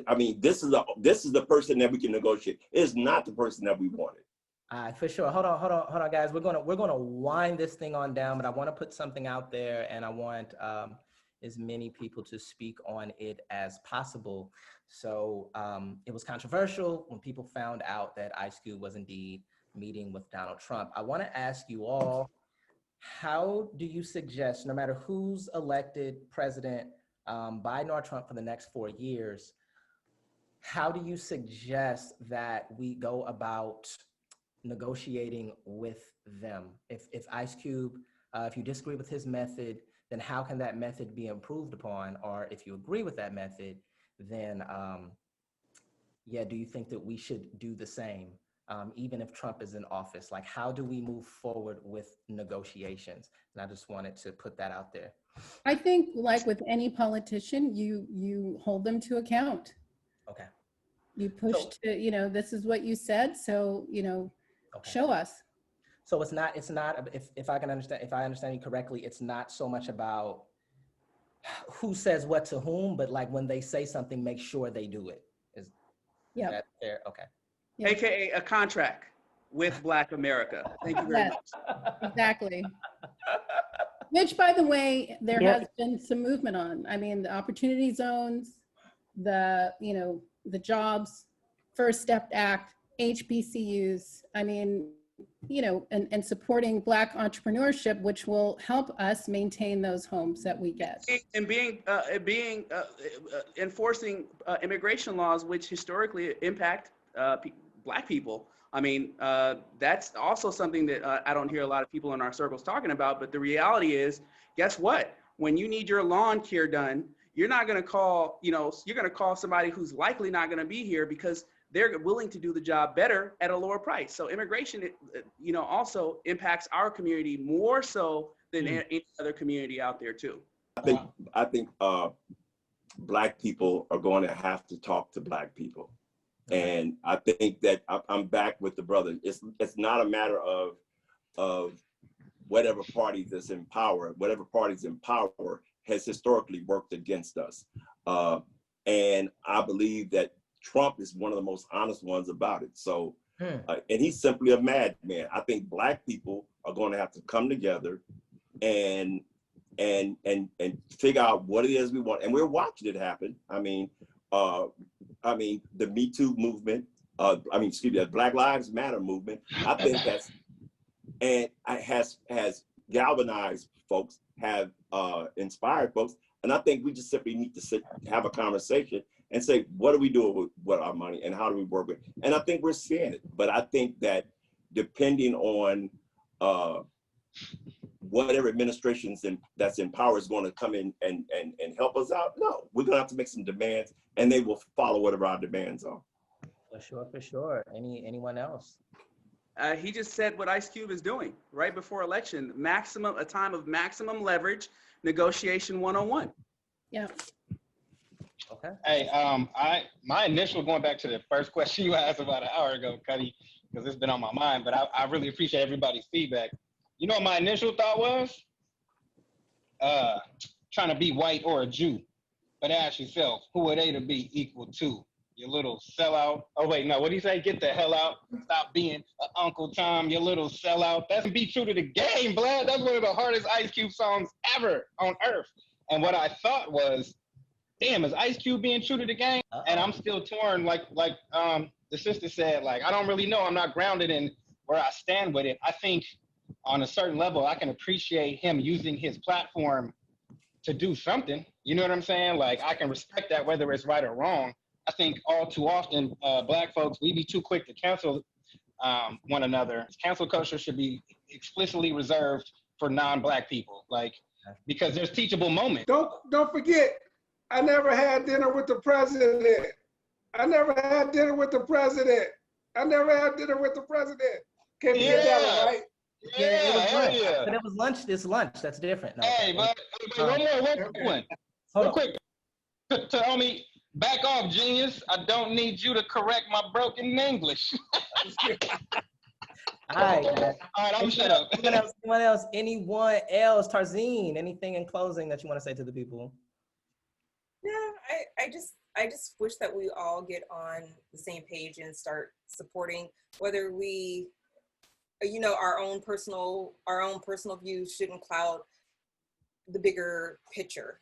This is the person that we can negotiate. It's not the person that we wanted. All right, for sure. Hold on, guys. We're gonna wind this thing on down, but I want to put something out there, and I want as many people to speak on it as possible. So it was controversial when people found out that Ice Cube was indeed meeting with Donald Trump. I want to ask you all, how do you suggest, no matter who's elected president, Biden or Trump for the next 4 years, how do you suggest that we go about negotiating with them? If Ice Cube, if you disagree with his method, then how can that method be improved upon? Or if you agree with that method, then do you think that we should do the same? Even if Trump is in office, like how do we move forward with negotiations? And I just wanted to put that out there. I think like with any politician, you hold them to account. Okay. You push to, this is what you said. So, show us. So it's not, if I understand you correctly, it's not so much about who says what to whom, but like when they say something, make sure they do it. Is that fair? Okay. Yep. AKA a contract with Black America. Thank you very much. Exactly. Which, by the way, there has been some movement on. I mean, the opportunity zones, the, the jobs, First Step Act, HBCUs, I mean, you know, and supporting Black entrepreneurship, which will help us maintain those homes that we get. And enforcing immigration laws, which historically impact Black people. I mean, that's also something that I don't hear a lot of people in our circles talking about, but the reality is, guess what? When you need your lawn care done, you're not going to call, you know, you're going to call somebody who's likely not going to be here because they're willing to do the job better at a lower price. So immigration, you know, also impacts our community more so than any other community out there too. I think Black people are going to have to talk to Black people. And I think that I'm back with the brother. It's not a matter of whatever party that's in power. Whatever party's in power has historically worked against us. And I believe that Trump is one of the most honest ones about it. So, and he's simply a madman. I think Black people are going to have to come together and figure out what it is we want. And we're watching it happen. I mean, the Me Too movement, the Black Lives Matter movement, I think that's, and has galvanized folks, have inspired folks. And I think we just simply need to have a conversation and say, what are we doing with our money and how do we work with it? And I think we're seeing it. But I think that depending on whatever administrations that's in power is going to come in and help us out, no, we're going to have to make some demands and they will follow whatever our demands are. For sure. Anyone else? He just said what Ice Cube is doing right before election, a time of maximum leverage, negotiation 101. Yeah. Okay. Hey, my initial, going back to the first question you asked about an hour ago, Cuddy, because it's been on my mind, but I really appreciate everybody's feedback. You know what my initial thought was? Trying to be white or a Jew. But ask yourself, who are they to be equal to? You little sellout. Oh, wait, no, what do you say? Get the hell out. Stop being Uncle Tom, you little sellout. That's be true to the game, blood. That's one of the hardest Ice Cube songs ever on earth. And what I thought was, damn, is Ice Cube being true to the game? And I'm still torn, like the sister said, like, I don't really know. I'm not grounded in where I stand with it. I think on a certain level, I can appreciate him using his platform to do something. You know what I'm saying? Like, I can respect that, whether it's right or wrong. I think all too often, Black folks, we be too quick to cancel one another. Cancel culture should be explicitly reserved for non-Black people, like, because there's teachable moments. Don't forget, I never had dinner with the president. I never had dinner with the president. Can you get that one, right? Yeah, it was lunch. Yeah. But it was lunch. It's lunch. That's different. No, Hey, but one real quick. Tell me, back off, genius. I don't need you to correct my broken English. All right, guys. All right, I'm shut up. Anyone else? Tarzine, anything in closing that you want to say to the people? Yeah, I just wish that we all get on the same page and start supporting, whether we, you know, our own personal views shouldn't cloud the bigger picture.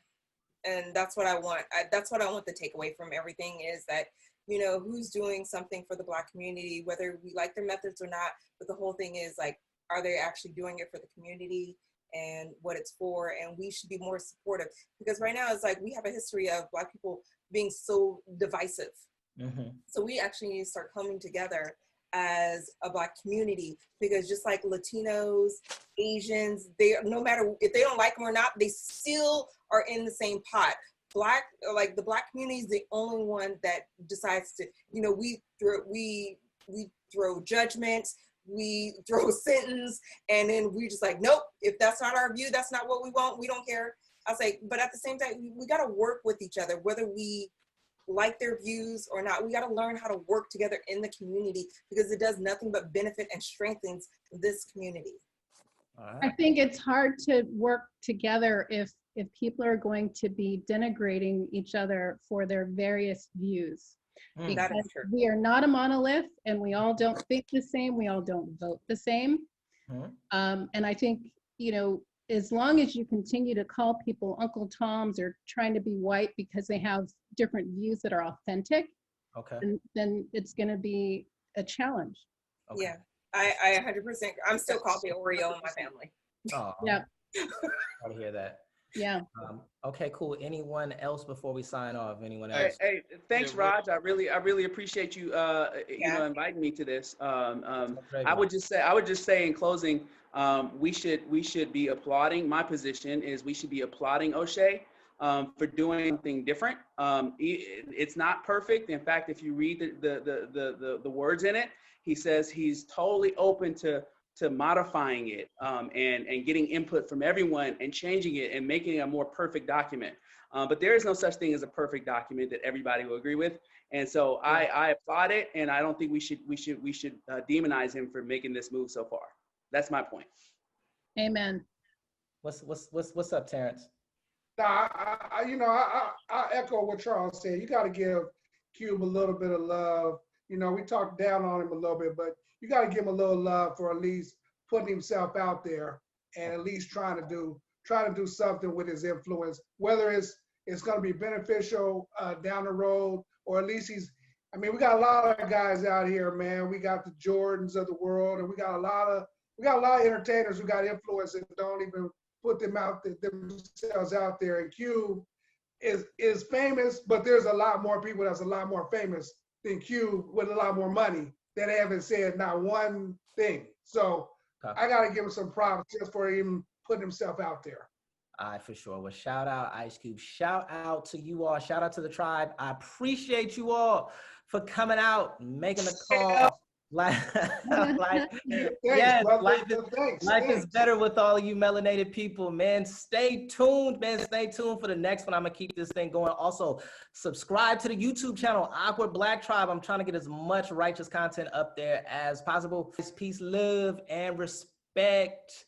And that's what I want. That's what I want to take away from everything is that, you know, who's doing something for the Black community, whether we like their methods or not. But the whole thing is like, are they actually doing it for the community and what it's for? And we should be more supportive, because right now it's like we have a history of Black people being so divisive. Mm-hmm. So we actually need to start coming together as a Black community, because just like Latinos, Asians, they, no matter if they don't like them or not, they still are in the same pot. The Black community is the only one that decides to, you know, we throw judgment, we throw sentence, and then we just like, nope, if that's not our view, that's not what we want, we don't care. I was like, but at the same time, we got to work with each other, whether we like their views or not. We got to learn how to work together in the community, because it does nothing but benefit and strengthens this community. I think it's hard to work together if people are going to be denigrating each other for their various views. Because we are not a monolith, and we all don't think the same, we all don't vote the same. And I think, you know, as long as you continue to call people Uncle Toms or trying to be white because they have different views that are authentic, Okay. then it's going to be a challenge. Okay. Yeah, I 100%. I'm still coffee Oreo in my family. Oh, yeah. I hear that. Yeah. Okay, cool. Anyone else before we sign off? Anyone else? Hey, thanks, Raj. I really appreciate you, you know, inviting me to this. I would just say in closing, we should be applauding. My position is we should be applauding O'Shea for doing something different. It's not perfect. In fact, if you read the words in it, he says he's totally open to modifying it and getting input from everyone and changing it and making it a more perfect document. But there is no such thing as a perfect document that everybody will agree with. And so I applaud it, and I don't think we should demonize him for making this move so far. That's my point. Amen. What's up, Terrance? Now, I echo what Charles said. You got to give Cube a little bit of love. You know, we talked down on him a little bit, but you got to give him a little love for at least putting himself out there and at least trying to do something with his influence, whether it's going to be beneficial down the road, or at least we got a lot of guys out here, man. We got the Jordans of the world, and we got a lot of entertainers who got influence and don't even put themselves out there. And Cube is famous, but there's a lot more people that's a lot more famous than Cube with a lot more money that haven't said not one thing. So I got to give him some props just for him putting himself out there. All right, for sure. Well, shout out Ice Cube. Shout out to you all. Shout out to the tribe. I appreciate you all for coming out, making the call. Life is better with all of you melanated people, man. Stay tuned, man. Stay tuned for the next one. I'm gonna keep this thing going. Also, subscribe to the YouTube channel, Awkward Black Tribe. I'm trying to get as much righteous content up there as possible. Peace, love, and respect.